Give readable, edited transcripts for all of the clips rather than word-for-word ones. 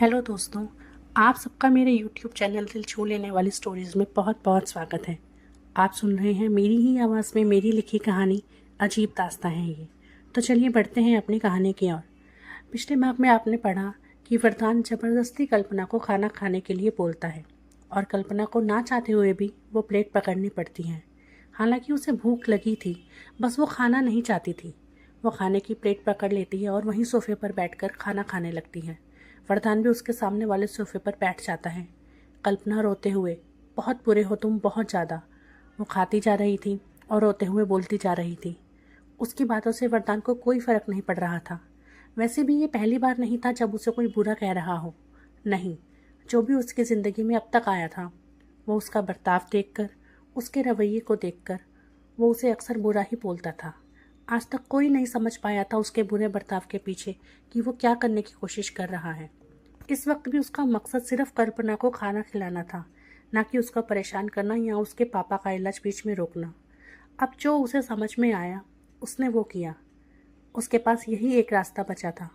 Hello दोस्तों, आप सबका मेरे यूट्यूब चैनल दिल छू लेने वाली स्टोरीज़ में बहुत बहुत स्वागत है। आप सुन रहे हैं मेरी ही आवाज़ में मेरी लिखी कहानी अजीब दास्तां है ये। तो चलिए बढ़ते हैं अपनी कहानी की ओर। पिछले भाग में आपने पढ़ा कि वरदान ज़बरदस्ती कल्पना को खाना खाने के लिए बोलता है और कल्पना को ना चाहते हुए भी वो प्लेट पकड़नी पड़ती है। हालांकि उसे भूख लगी थी, बस वो खाना नहीं चाहती थी। वो खाने की प्लेट पकड़ लेती है और वहीं सोफे पर बैठकर खाना खाने लगती है। वरदान भी उसके सामने वाले सोफे पर बैठ जाता है। कल्पना रोते हुए, बहुत बुरे हो तुम, बहुत ज़्यादा। वो खाती जा रही थी और रोते हुए बोलती जा रही थी। उसकी बातों से वरदान को कोई फर्क नहीं पड़ रहा था। वैसे भी ये पहली बार नहीं था जब उसे कोई बुरा कह रहा हो। नहीं, जो भी उसकी ज़िंदगी में अब तक आया था, वो उसका बर्ताव देखकर, उसके रवैये को देखकर, वो उसे अक्सर बुरा ही बोलता था। आज तक कोई नहीं समझ पाया था उसके बुरे बर्ताव के पीछे कि वो क्या करने की कोशिश कर रहा है। इस वक्त भी उसका मकसद सिर्फ कल्पना को खाना खिलाना था, ना कि उसका परेशान करना या उसके पापा का इलाज बीच में रोकना। अब जो उसे समझ में आया उसने वो किया। उसके पास यही एक रास्ता बचा था,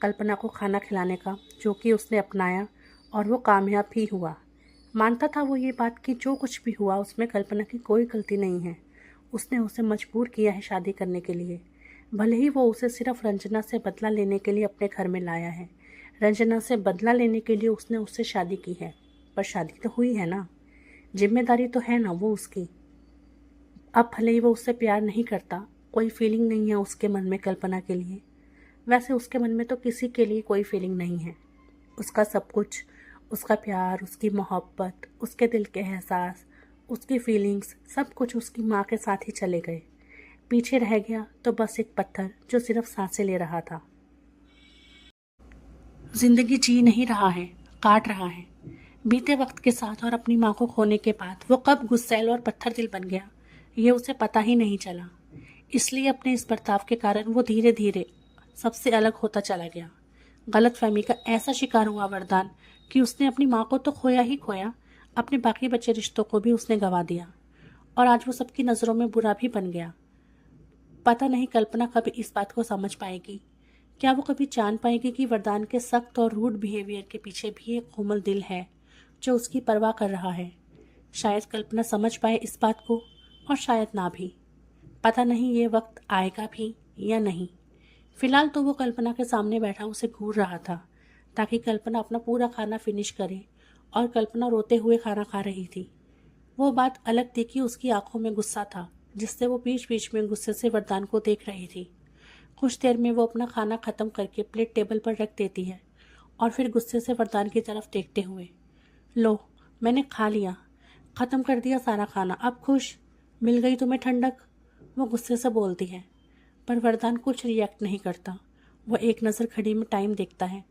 कल्पना को खाना खिलाने का, जो कि उसने अपनाया और वो कामयाब भी हुआ। मानता था वो ये बात कि जो कुछ भी हुआ उसमें कल्पना की कोई गलती नहीं है। उसने उसे मजबूर किया है शादी करने के लिए। भले ही वो उसे सिर्फ रंजना से बदला लेने के लिए अपने घर में लाया है। रंजना से बदला लेने के लिए उसने उससे शादी की है, पर शादी तो हुई है ना। जिम्मेदारी तो है ना वो उसकी। अब भले ही वो उससे प्यार नहीं करता, कोई फीलिंग नहीं है उसके मन में कल्पना के लिए। वैसे उसके मन में तो किसी के लिए कोई फीलिंग नहीं है। उसका सब कुछ, उसका प्यार, उसकी मोहब्बत, उसके दिल के एहसास, उसकी फीलिंग्स, सब कुछ उसकी माँ के साथ ही चले गए। पीछे रह गया तो बस एक पत्थर जो सिर्फ सांसें ले रहा था। जिंदगी जी नहीं रहा है, काट रहा है। बीते वक्त के साथ और अपनी माँ को खोने के बाद वो कब गुस्सैल और पत्थर दिल बन गया, ये उसे पता ही नहीं चला। इसलिए अपने इस बर्ताव के कारण वो धीरे धीरे सबसे अलग होता चला गया। गलतफहमी का ऐसा शिकार हुआ वरदान कि उसने अपनी माँ को तो खोया ही खोया, अपने बाकी बचे रिश्तों को भी उसने गंवा दिया और आज वो सबकी नज़रों में बुरा भी बन गया। पता नहीं कल्पना कभी इस बात को समझ पाएगी। क्या वो कभी जान पाएगी कि वरदान के सख्त और रूड बिहेवियर के पीछे भी एक कोमल दिल है जो उसकी परवाह कर रहा है। शायद कल्पना समझ पाए इस बात को और शायद ना भी। पता नहीं ये वक्त आएगा भी या नहीं। फिलहाल तो वो कल्पना के सामने बैठा उसे घूर रहा था ताकि कल्पना अपना पूरा खाना फिनिश करे, और कल्पना रोते हुए खाना खा रही थी। वो बात अलग थी कि उसकी आंखों में गुस्सा था, जिससे वो बीच बीच में गुस्से से वरदान को देख रही थी। कुछ देर में वो अपना खाना खत्म करके प्लेट टेबल पर रख देती है और फिर गुस्से से वरदान की तरफ देखते हुए, लो, मैंने खा लिया, खत्म कर दिया सारा खाना, अब खुश? मिल गई तुम्हें ठंडक? वो गुस्से से बोलती है। पर वरदान कुछ रिएक्ट नहीं करता। वो एक नज़र घड़ी में टाइम देखता है।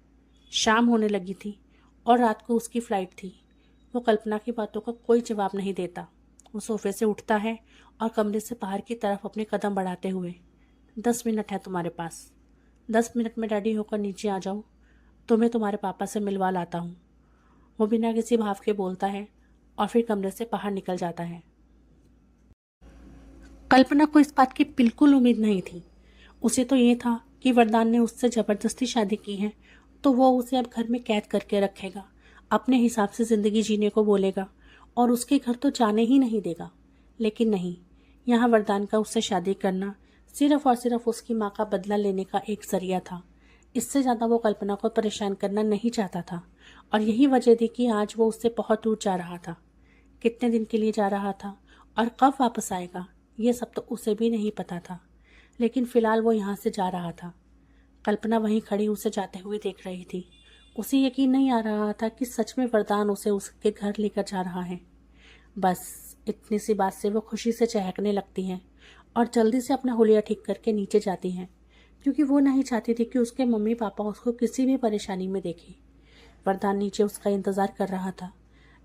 शाम होने लगी थी और रात को उसकी फ्लाइट थी। वो कल्पना की बातों का कोई जवाब नहीं देता। वो सोफे से उठता है और कमरे से बाहर की तरफ अपने कदम बढ़ाते हुए, 10 मिनट है तुम्हारे पास। 10 मिनट में रेडी होकर नीचे आ जाओ, तुम्हें तुम्हारे पापा से मिलवा लाता हूँ। वो बिना किसी भाव के बोलता है और फिर कमरे से बाहर निकल जाता है। कल्पना को इस बात की बिल्कुल उम्मीद नहीं थी। उसे तो ये था कि वरदान ने उससे ज़बरदस्ती शादी की है तो वो उसे अब घर में कैद करके रखेगा, अपने हिसाब से ज़िंदगी जीने को बोलेगा और उसके घर तो जाने ही नहीं देगा। लेकिन नहीं, यहाँ वरदान का उससे शादी करना सिर्फ और सिर्फ उसकी माँ का बदला लेने का एक जरिया था। इससे ज़्यादा वो कल्पना को परेशान करना नहीं चाहता था और यही वजह थी कि आज वो उससे बहुत दूर जा रहा था। कितने दिन के लिए जा रहा था और कब वापस आएगा, ये सब तो उसे भी नहीं पता था। लेकिन फिलहाल वो यहाँ से जा रहा था। कल्पना वहीं खड़ी उसे जाते हुए देख रही थी। उसे यकीन नहीं आ रहा था कि सच में वरदान उसे उसके घर लेकर जा रहा है। बस इतनी सी बात से वो खुशी से चहकने लगती है और जल्दी से अपना हुलिया ठीक करके नीचे जाती है, क्योंकि वो नहीं चाहती थी कि उसके मम्मी पापा उसको किसी भी परेशानी में देखें। वरदान नीचे उसका इंतज़ार कर रहा था।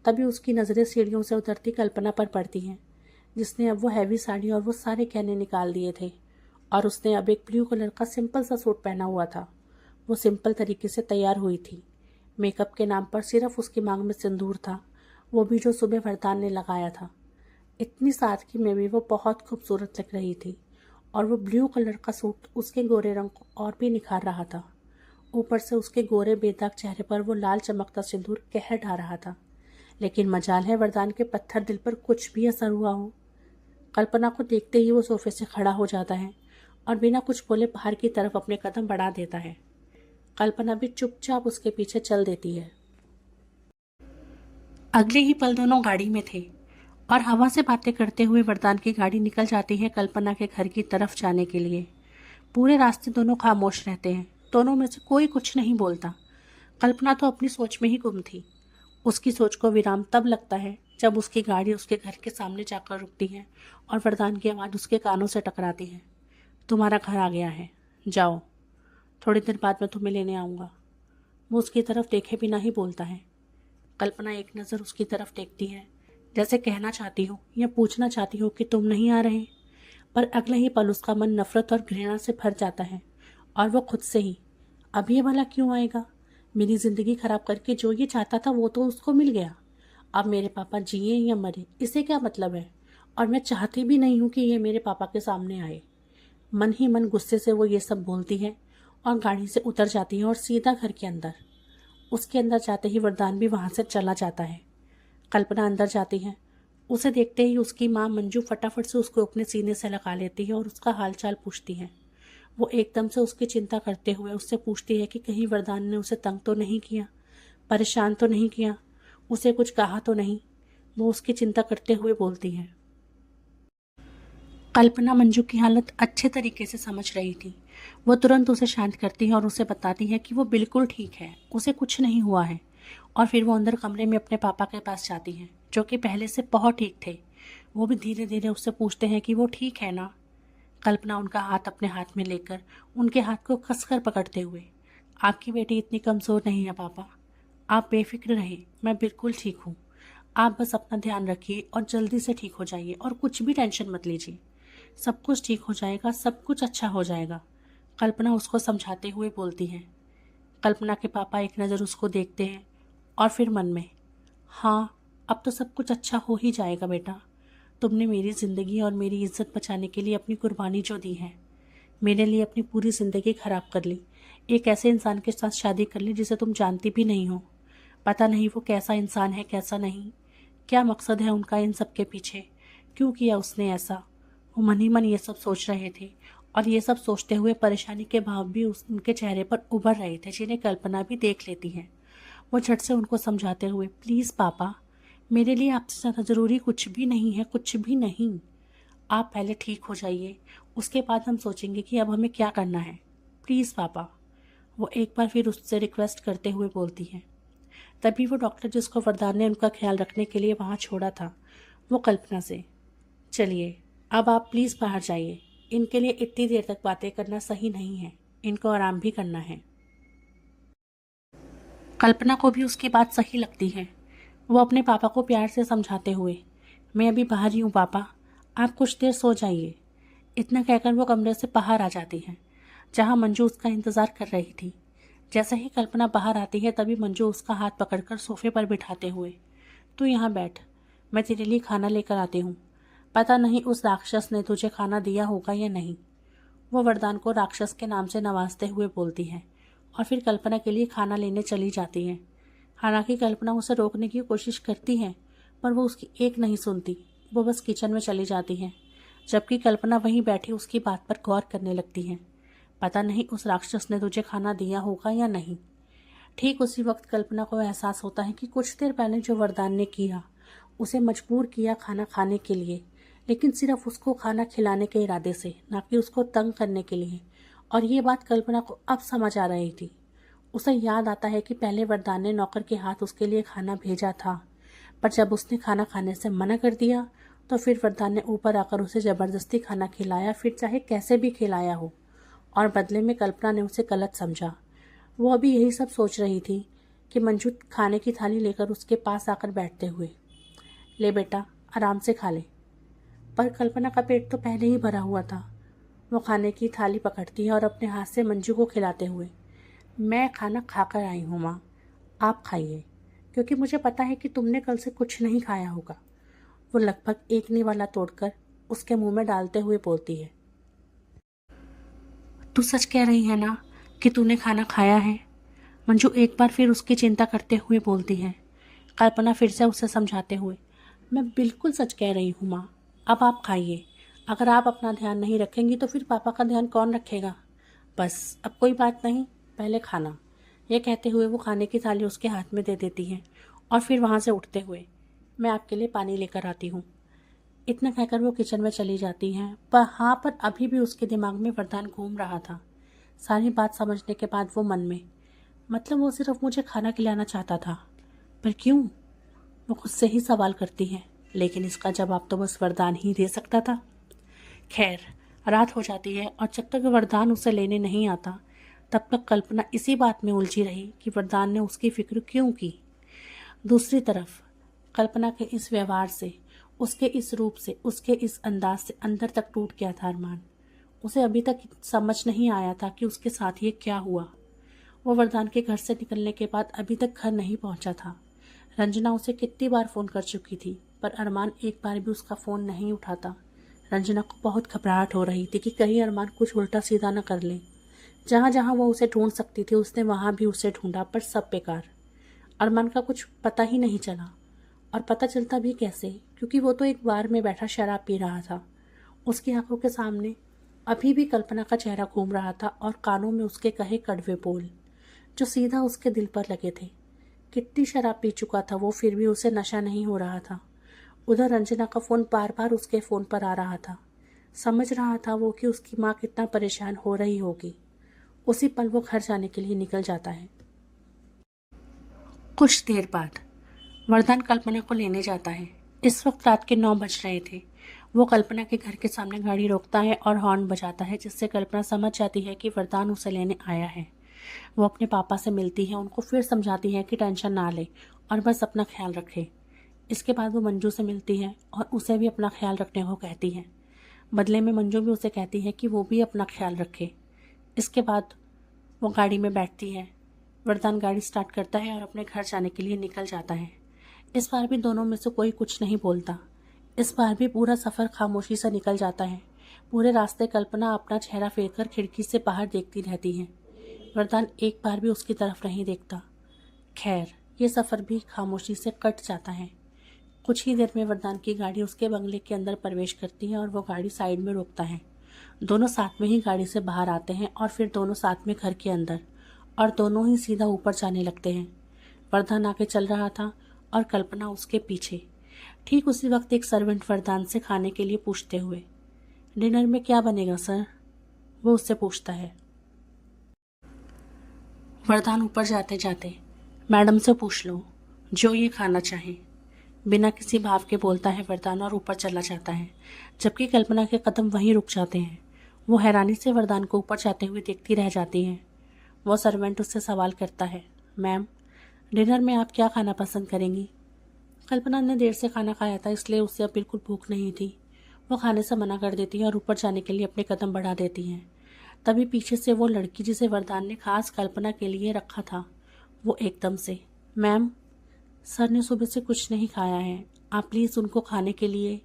तभी उसकी नज़रें सीढ़ियों से उतरती कल्पना पर पड़ती हैं, जिसने अब वो हैवी साड़ी और वो सारे गहने निकाल दिए थे और उसने अब एक ब्लू कलर का सिंपल सा सूट पहना हुआ था। वो सिंपल तरीके से तैयार हुई थी। मेकअप के नाम पर सिर्फ उसकी मांग में सिंदूर था, वो भी जो सुबह वरदान ने लगाया था। इतनी सादगी में भी वो बहुत खूबसूरत लग रही थी और वो ब्लू कलर का सूट उसके गोरे रंग को और भी निखार रहा था। ऊपर से उसके गोरे बेदाग चेहरे पर वो लाल चमकता सिंदूर कहर ढा रहा था। लेकिन मजाल है वरदान के पत्थर दिल पर कुछ भी असर हुआ हो। कल्पना को देखते ही वो सोफे से खड़ा हो जाता है और बिना कुछ बोले बाहर की तरफ अपने कदम बढ़ा देता है। कल्पना भी चुपचाप उसके पीछे चल देती है। अगले ही पल दोनों गाड़ी में थे और हवा से बातें करते हुए वरदान की गाड़ी निकल जाती है कल्पना के घर की तरफ जाने के लिए। पूरे रास्ते दोनों खामोश रहते हैं। दोनों में से कोई कुछ नहीं बोलता। कल्पना तो अपनी सोच में ही गुम थी। उसकी सोच को विराम तब लगता है जब उसकी गाड़ी उसके घर के सामने जाकर रुकती है और वरदान की आवाज़ उसके कानों से टकराती है। तुम्हारा घर आ गया है, जाओ, थोड़ी देर बाद मैं तुम्हें लेने आऊँगा। वो उसकी तरफ देखे बिना ही बोलता है। कल्पना एक नज़र उसकी तरफ देखती है, जैसे कहना चाहती हो या पूछना चाहती हो कि तुम नहीं आ रहे, पर अगले ही पल उसका मन नफरत और घृणा से भर जाता है और वो खुद से ही, अब ये भला क्यों आएगा? मेरी ज़िंदगी खराब करके जो ये चाहता था वो तो उसको मिल गया। अब मेरे पापा जिए या मरे इसे क्या मतलब है? और मैं चाहती भी नहीं हूँ कि ये मेरे पापा के सामने आए। मन ही मन गुस्से से वो ये सब बोलती है और गाड़ी से उतर जाती है और सीधा घर के अंदर। उसके अंदर जाते ही वरदान भी वहाँ से चला जाता है। कल्पना अंदर जाती है। उसे देखते ही उसकी माँ मंजू फटाफट से उसको अपने सीने से लगा लेती है और उसका हालचाल पूछती है। वो एकदम से उसकी चिंता करते हुए उससे पूछती है कि कहीं वरदान ने उसे तंग तो नहीं किया, परेशान तो नहीं किया, उसे कुछ कहा तो नहीं। वो उसकी चिंता करते हुए बोलती है। कल्पना मंजू की हालत अच्छे तरीके से समझ रही थी। वो तुरंत उसे शांत करती है और उसे बताती है कि वो बिल्कुल ठीक है, उसे कुछ नहीं हुआ है। और फिर वो अंदर कमरे में अपने पापा के पास जाती है, जो कि पहले से बहुत ठीक थे। वो भी धीरे धीरे उससे पूछते हैं कि वो ठीक है ना। कल्पना उनका हाथ अपने हाथ में लेकर उनके हाथ को कसकर पकड़ते हुए, आपकी बेटी इतनी कमज़ोर नहीं है पापा, आप बेफिक्र रहिए, मैं बिल्कुल ठीक हूँ। आप बस अपना ध्यान रखिए और जल्दी से ठीक हो जाइए और कुछ भी टेंशन मत लीजिए। सब कुछ ठीक हो जाएगा, सब कुछ अच्छा हो जाएगा, कल्पना उसको समझाते हुए बोलती है। कल्पना के पापा एक नज़र उसको देखते हैं और फिर मन में, हाँ, अब तो सब कुछ अच्छा हो ही जाएगा बेटा। तुमने मेरी ज़िंदगी और मेरी इज्जत बचाने के लिए अपनी कुर्बानी जो दी है, मेरे लिए अपनी पूरी ज़िंदगी ख़राब कर ली, एक ऐसे इंसान के साथ शादी कर ली जिसे तुम जानती भी नहीं हो। पता नहीं वो कैसा इंसान है, कैसा नहीं, क्या मकसद है उनका इन सब के पीछे, क्यों किया उसने ऐसा। वो मन ही मन ये सब सोच रहे थे और ये सब सोचते हुए परेशानी के भाव भी उनके चेहरे पर उभर रहे थे, जिन्हें कल्पना भी देख लेती है। वो झट से उनको समझाते हुए, प्लीज़ पापा, मेरे लिए आपसे ज़्यादा ज़रूरी कुछ भी नहीं है, कुछ भी नहीं। आप पहले ठीक हो जाइए, उसके बाद हम सोचेंगे कि अब हमें क्या करना है। प्लीज़ पापा, वो एक बार फिर उससे रिक्वेस्ट करते हुए बोलती है। तभी वो डॉक्टर जिसको वरदान ने उनका ख्याल रखने के लिए वहाँ छोड़ा था, वो कल्पना से, चलिए अब आप प्लीज़ बाहर जाइए, इनके लिए इतनी देर तक बातें करना सही नहीं है, इनको आराम भी करना है। कल्पना को भी उसकी बात सही लगती है। वो अपने पापा को प्यार से समझाते हुए, मैं अभी बाहर ही हूँ पापा, आप कुछ देर सो जाइए, इतना कहकर वो कमरे से बाहर आ जाती है, जहाँ मंजू उसका इंतज़ार कर रही थी। जैसे ही कल्पना बाहर आती है तभी मंजू उसका हाथ पकड़कर सोफे पर बिठाते हुए, तू यहाँ बैठ, मैं तेरे लिए खाना लेकर आती हूँ। पता नहीं उस राक्षस ने तुझे खाना दिया होगा या नहीं। वो वरदान को राक्षस के नाम से नवाजते हुए बोलती है और फिर कल्पना के लिए खाना लेने चली जाती है। हालांकि कल्पना उसे रोकने की कोशिश करती है, पर वो उसकी एक नहीं सुनती। वो बस किचन में चली जाती है, जबकि कल्पना वहीं बैठी उसकी बात पर गौर करने लगती है। पता नहीं उस राक्षस ने तुझे खाना दिया होगा या नहीं। ठीक उसी वक्त कल्पना को एहसास होता है कि कुछ देर पहले जो वरदान ने किया, उसे मजबूर किया खाना खाने के लिए, लेकिन सिर्फ उसको खाना खिलाने के इरादे से, ना कि उसको तंग करने के लिए। और ये बात कल्पना को अब समझ आ रही थी। उसे याद आता है कि पहले वरदान ने नौकर के हाथ उसके लिए खाना भेजा था, पर जब उसने खाना खाने से मना कर दिया तो फिर वरदान ने ऊपर आकर उसे ज़बरदस्ती खाना खिलाया, फिर चाहे कैसे भी खिलाया हो, और बदले में कल्पना ने उसे गलत समझा। वो अभी यही सब सोच रही थी कि मंजू खाने की थाली लेकर उसके पास आकर बैठते हुए, ले बेटा आराम से खा ले। पर कल्पना का पेट तो पहले ही भरा हुआ था। वो खाने की थाली पकड़ती है और अपने हाथ से मंजू को खिलाते हुए, मैं खाना खाकर आई हूँ माँ, आप खाइए, क्योंकि मुझे पता है कि तुमने कल से कुछ नहीं खाया होगा। वो लगभग एक निवाला तोड़कर उसके मुंह में डालते हुए बोलती है, तू सच कह रही है ना कि तूने खाना खाया है? मंजू एक बार फिर उसकी चिंता करते हुए बोलती है। कल्पना फिर से उसे समझाते हुए, मैं बिल्कुल सच कह रही हूँ माँ, अब आप खाइए। अगर आप अपना ध्यान नहीं रखेंगी तो फिर पापा का ध्यान कौन रखेगा। बस अब कोई बात नहीं, पहले खाना। ये कहते हुए वो खाने की थाली उसके हाथ में दे देती है और फिर वहाँ से उठते हुए, मैं आपके लिए पानी लेकर आती हूँ। इतना कहकर वो किचन में चली जाती हैं। पर अभी भी उसके दिमाग में वरदान घूम रहा था। सारी बात समझने के बाद वो मन में, मतलब वो सिर्फ मुझे खाना खिलाना चाहता था, पर क्यों, वो खुद से ही सवाल करती है। लेकिन इसका जवाब तो बस वरदान ही दे सकता था। खैर, रात हो जाती है और जब तक वरदान उसे लेने नहीं आता तब तक कल्पना इसी बात में उलझी रही कि वरदान ने उसकी फिक्र क्यों की। दूसरी तरफ कल्पना के इस व्यवहार से, उसके इस रूप से, उसके इस अंदाज से अंदर तक टूट गया था अरमान। उसे अभी तक समझ नहीं आया था कि उसके साथ ये क्या हुआ। वो वरदान के घर से निकलने के बाद अभी तक घर नहीं पहुंचा था। रंजना उसे कितनी बार फ़ोन कर चुकी थी, पर अरमान एक बार भी उसका फ़ोन नहीं उठाता। रंजना को बहुत घबराहट हो रही थी कि कहीं अरमान कुछ उल्टा सीधा न कर ले। जहाँ जहाँ वो उसे ढूंढ सकती थी उसने वहाँ भी उसे ढूंढा, पर सब बेकार। अरमान का कुछ पता ही नहीं चला। और पता चलता भी कैसे, क्योंकि वो तो एक बार में बैठा शराब पी रहा था। उसकी आंखों के सामने अभी भी कल्पना का चेहरा घूम रहा था और कानों में उसके कहे कड़वे बोल जो सीधा उसके दिल पर लगे थे। कितनी शराब पी चुका था वो, फिर भी उसे नशा नहीं हो रहा था। उधर रंजना का फ़ोन बार बार उसके फ़ोन पर आ रहा था। समझ रहा था वो कि उसकी माँ कितना परेशान हो रही होगी। उसी पल वो घर जाने के लिए निकल जाता है। कुछ देर बाद वरदान कल्पना को लेने जाता है। इस वक्त रात के 9 बज रहे थे। वो कल्पना के घर के सामने गाड़ी रोकता है और हॉर्न बजाता है, जिससे कल्पना समझ जाती है कि वरदान उसे लेने आया है। वो अपने पापा से मिलती है, उनको फिर समझाती है कि टेंशन ना ले और बस अपना ख्याल रखे। इसके बाद वो मंजू से मिलती है और उसे भी अपना ख्याल रखने को कहती है। बदले में मंजू भी उसे कहती है कि वो भी अपना ख्याल रखे। इसके बाद वो गाड़ी में बैठती है। वरदान गाड़ी स्टार्ट करता है और अपने घर जाने के लिए निकल जाता है। इस बार भी दोनों में से कोई कुछ नहीं बोलता। इस बार भी पूरा सफ़र खामोशी से निकल जाता है। पूरे रास्ते कल्पना अपना चेहरा फेरकर खिड़की से बाहर देखती रहती है। वरदान एक बार भी उसकी तरफ नहीं देखता। खैर, ये सफ़र भी खामोशी से कट जाता है। कुछ ही देर में वरदान की गाड़ी उसके बंगले के अंदर प्रवेश करती है और वो गाड़ी साइड में रोकता है। दोनों साथ में ही गाड़ी से बाहर आते हैं और फिर दोनों साथ में घर के अंदर, और दोनों ही सीधा ऊपर जाने लगते हैं। वरदान आगे चल रहा था और कल्पना उसके पीछे। ठीक उसी वक्त एक सर्वेंट वरदान से खाने के लिए पूछते हुए, डिनर में क्या बनेगा सर, वो उससे पूछता है। वरदान ऊपर जाते जाते, मैडम से पूछ लो जो ये खाना चाहे, बिना किसी भाव के बोलता है वरदान और ऊपर चला जाता है, जबकि कल्पना के कदम वहीं रुक जाते हैं। वो हैरानी से वरदान को ऊपर जाते हुए देखती रह जाती है। वो सर्वेंट उससे सवाल करता है, मैम, डिनर में आप क्या खाना पसंद करेंगी। कल्पना ने देर से खाना खाया था, इसलिए उसे अब बिल्कुल भूख नहीं थी। वो खाने से मना कर देती है और ऊपर जाने के लिए अपने कदम बढ़ा देती हैं। तभी पीछे से वो लड़की जिसे वरदान ने खास कल्पना के लिए रखा था, वो एकदम से, मैम, सर ने सुबह से कुछ नहीं खाया है, आप प्लीज़ उनको खाने के लिए।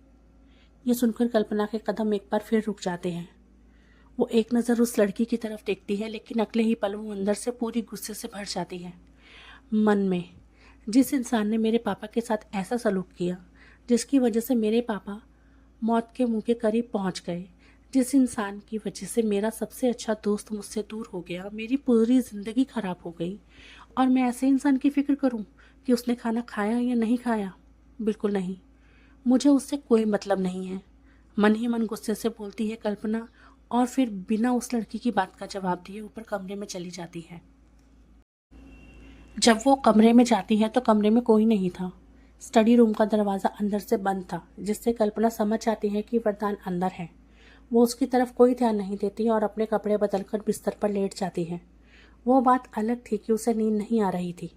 ये सुनकर कल्पना के कदम एक बार फिर रुक जाते हैं। वो एक नज़र उस लड़की की तरफ देखती है, लेकिन अगले ही पल वो अंदर से पूरी गुस्से से भर जाती है। मन में, जिस इंसान ने मेरे पापा के साथ ऐसा सलूक किया, जिसकी वजह से मेरे पापा मौत के मुंह के करीब पहुंच गए, जिस इंसान की वजह से मेरा सबसे अच्छा दोस्त मुझसे दूर हो गया, मेरी पूरी ज़िंदगी ख़राब हो गई, और मैं ऐसे इंसान की फ़िक्र करूं कि उसने खाना खाया या नहीं खाया। बिल्कुल नहीं, मुझे उससे कोई मतलब नहीं है, मन ही मन गुस्से से बोलती है कल्पना, और फिर बिना उस लड़की की बात का जवाब दिए ऊपर कमरे में चली जाती है। जब वो कमरे में जाती है तो कमरे में कोई नहीं था। स्टडी रूम का दरवाज़ा अंदर से बंद था, जिससे कल्पना समझ जाती है कि वरदान अंदर है। वो उसकी तरफ कोई ध्यान नहीं देती और अपने कपड़े बदलकर बिस्तर पर लेट जाती है। वो बात अलग थी कि उसे नींद नहीं आ रही थी,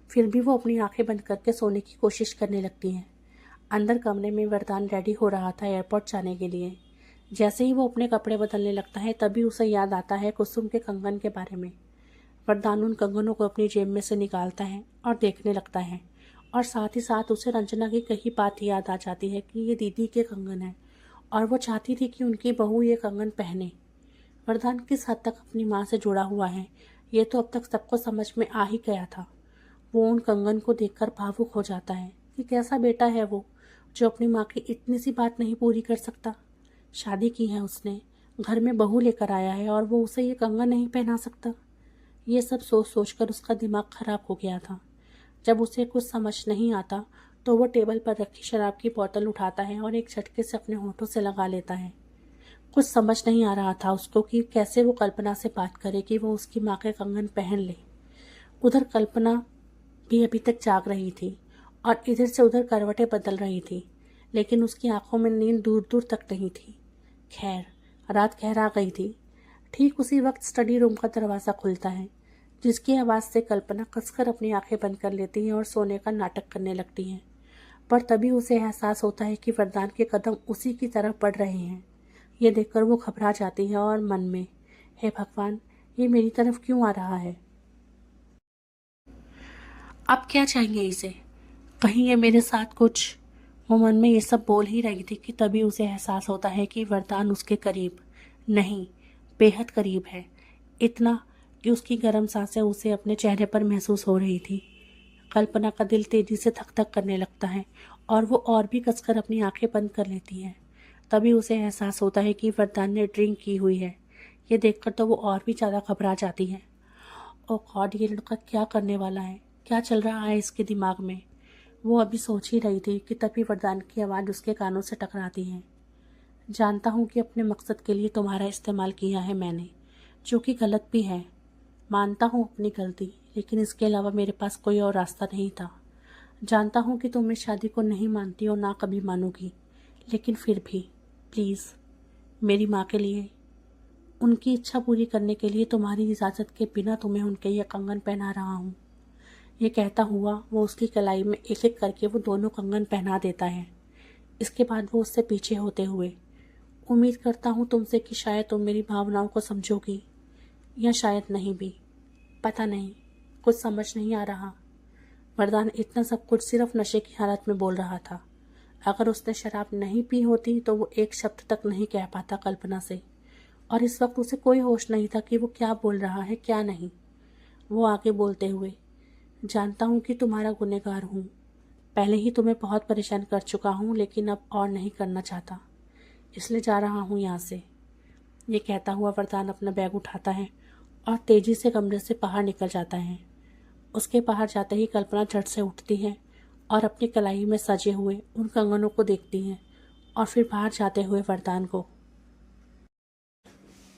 फिर भी वो अपनी आंखें बंद करके सोने की कोशिश करने लगती है। अंदर कमरे में वरदान रेडी हो रहा था एयरपोर्ट जाने के लिए। जैसे ही वो अपने कपड़े बदलने लगता है, तभी उसे याद आता है कुसुम के कंगन के बारे में। वरदान उन कंगनों को अपनी जेब में से निकालता है और देखने लगता है, और साथ ही साथ उसे रंजना की कही बात याद आ जाती है कि ये दीदी के कंगन है और वो चाहती थी कि उनकी बहू ये कंगन पहने। वरदान किस हद तक अपनी माँ से जुड़ा हुआ है, ये तो अब तक सबको समझ में आ ही गया था। वो उन कंगन को देखकर भावुक हो जाता है कि कैसा बेटा है वो, जो अपनी माँ की इतनी सी बात नहीं पूरी कर सकता। शादी की है उसने, घर में बहू लेकर आया है और वो उसे ये कंगन नहीं पहना सकता। ये सब सोच सोच कर उसका दिमाग खराब हो गया था। जब उसे कुछ समझ नहीं आता तो वो टेबल पर रखी शराब की बोतल उठाता है और एक झटके से अपने होठों से लगा लेता है। कुछ समझ नहीं आ रहा था उसको कि कैसे वो कल्पना से बात करे कि वो उसकी माँ के कंगन पहन ले। उधर कल्पना भी अभी तक जाग रही थी और इधर से उधर करवटें बदल रही थी, लेकिन उसकी आंखों में नींद दूर दूर तक नहीं थी। खैर, रात गहरा गई थी। ठीक उसी वक्त स्टडी रूम का दरवाज़ा खुलता है, जिसकी आवाज़ से कल्पना कसकर अपनी आंखें बंद कर लेती है और सोने का नाटक करने लगती है। पर तभी उसे एहसास होता है कि वरदान के कदम उसी की तरफ बढ़ रहे हैं। ये देखकर वो घबरा जाती है और मन में, हे भगवान, ये मेरी तरफ क्यों आ रहा है? अब क्या चाहिए इसे? कहीं ये मेरे साथ कुछ। वो मन में ये सब बोल ही रही थी कि तभी उसे एहसास होता है कि वरदान उसके करीब, नहीं, बेहद करीब है। इतना कि उसकी गर्म सांसें उसे अपने चेहरे पर महसूस हो रही थी। कल्पना का दिल तेजी से धक धक करने लगता है और वो और भी कसकर अपनी आंखें बंद कर लेती है। तभी उसे एहसास होता है कि वरदान ने ड्रिंक की हुई है। ये देखकर तो वो और भी ज़्यादा घबरा जाती है। ओ गॉड, ये लड़का क्या करने वाला है? क्या चल रहा है इसके दिमाग में? वो अभी सोच ही रही थी कि तभी वरदान की आवाज़ उसके कानों से टकराती है। जानता हूँ कि अपने मकसद के लिए तुम्हारा इस्तेमाल किया है मैंने, जो कि गलत भी है। मानता हूँ अपनी गलती, लेकिन इसके अलावा मेरे पास कोई और रास्ता नहीं था। जानता हूँ कि तुम इस शादी को नहीं मानती और ना कभी मानोगी, लेकिन फिर भी प्लीज़, मेरी माँ के लिए, उनकी इच्छा पूरी करने के लिए तुम्हारी इजाज़त के बिना तुम्हें उनके ये कंगन पहना रहा हूँ। ये कहता हुआ वो उसकी कलाई में एक एक करके वो दोनों कंगन पहना देता है। इसके बाद वो उससे पीछे होते हुए, उम्मीद करता हूँ तुमसे कि शायद तुम मेरी भावनाओं को समझोगी, या शायद नहीं भी, पता नहीं, कुछ समझ नहीं आ रहा। वरदान इतना सब कुछ सिर्फ नशे की हालत में बोल रहा था। अगर उसने शराब नहीं पी होती तो वो एक शब्द तक नहीं कह पाता कल्पना से, और इस वक्त उसे कोई होश नहीं था कि वो क्या बोल रहा है क्या नहीं। वो आगे बोलते हुए, जानता हूँ कि तुम्हारा गुनहगार हूँ, पहले ही तुम्हें बहुत परेशान कर चुका हूँ, लेकिन अब और नहीं करना चाहता, इसलिए जा रहा हूँ यहाँ से। ये कहता हुआ वरदान अपना बैग उठाता है और तेजी से कमरे से बाहर निकल जाता है। उसके बाहर जाते ही कल्पना झट से उठती है और अपनी कलाई में सजे हुए उन कंगनों को देखती है और फिर बाहर जाते हुए वरदान को।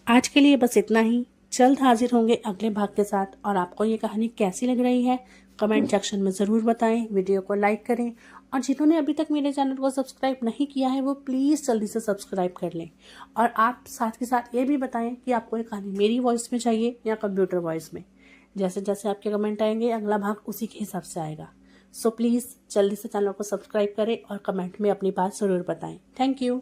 आज के लिए बस इतना ही। जल्द हाजिर होंगे अगले भाग के साथ। और आपको ये कहानी कैसी लग रही है कमेंट सेक्शन में ज़रूर बताएं। वीडियो को लाइक करें और जिन्होंने अभी तक मेरे चैनल को सब्सक्राइब नहीं किया है वो प्लीज़ जल्दी से सब्सक्राइब कर लें। और आप साथ के साथ ये भी बताएं कि आपको ये कहानी मेरी वॉइस में चाहिए या कंप्यूटर वॉइस में। जैसे जैसे आपके कमेंट आएंगे अगला भाग उसी के हिसाब से आएगा। सो प्लीज़ जल्दी से चैनल को सब्सक्राइब करें और कमेंट में अपनी बात ज़रूर बताएं। Thank you.